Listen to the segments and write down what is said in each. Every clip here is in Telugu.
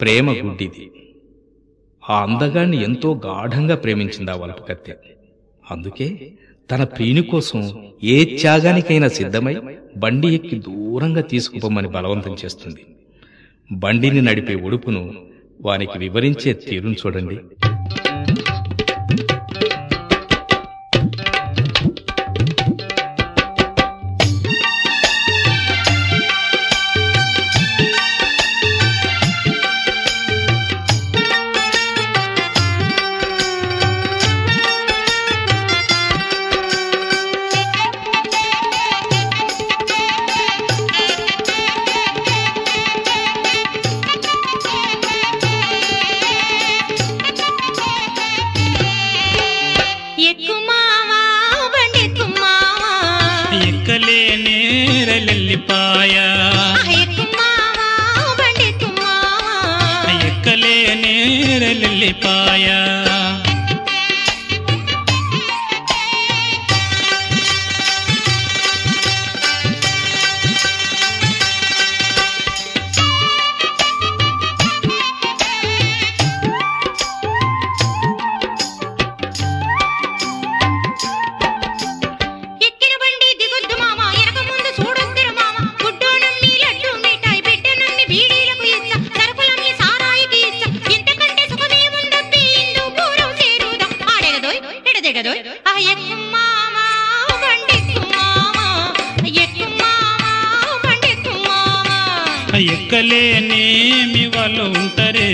ప్రేమ గుడ్డిది. ఆ అందగాన్ని ఎంతో గాఢంగా ప్రేమించింది ఆ వలపకత్తె. అందుకే తన ప్రియుని కోసం ఏ త్యాగానికైనా సిద్ధమై బండి ఎక్కి దూరంగా తీసుకుపోమని బలవంతం చేస్తుంది. బండిని నడిపే ఒడుపును వానికి వివరించే తీరును చూడండి. ఎక్కలేని మీ వాళ్ళు ఉంటారే,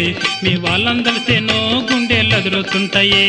మీ వాళ్ళందరితేనో గుండెలు అదురుతుంటాయే.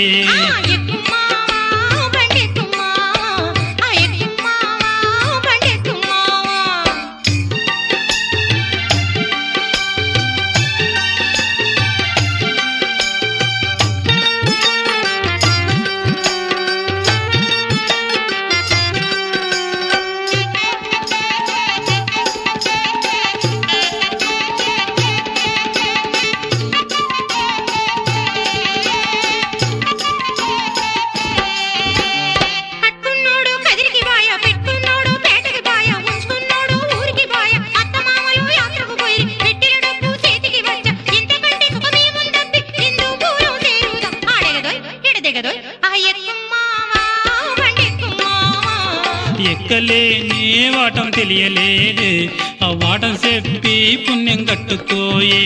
ఎక్కలేని వాటం తెలియలేదే, ఆ వాటం చెప్పి పుణ్యం కట్టుకోయే.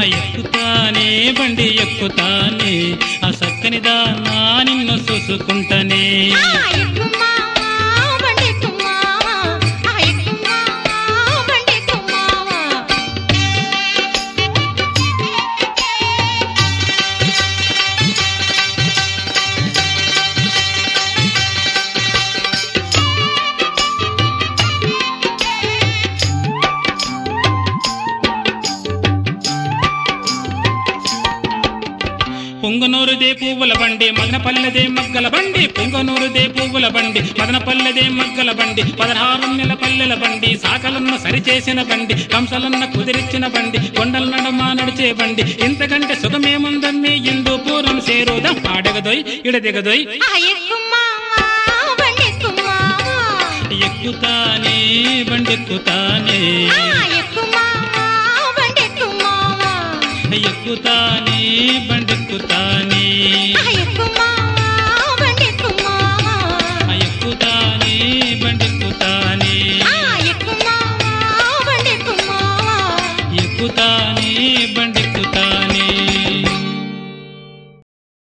ఎక్కుతానే బండి ఎక్కుతానే, ఆ సక్కని దానా నిన్ను చూసుకుంటానే. పొంగనూరుదే పువ్వుల బండి, మదనపల్లెదే మగ్గల బండి. పొంగనూరుదే పువ్వుల బండి, మదనపల్లెదే మగ్గల బండి. 16 నెల పల్లెల బండి, సాకలన్న సరిచేసిన బండి, కంసలన్న కుదిరిచ్చిన బండి, కొండల నడమ నడిచే బండి. ఇంతకంటే సుఖమేముందమ్మి హిందూపురం చేరుదాం. ఆడగదోయ్ ఇడదిగదోయ్ ఎక్కుతానే బండెక్కుతానే, ఎక్కుతానే బండెక్కుతానే.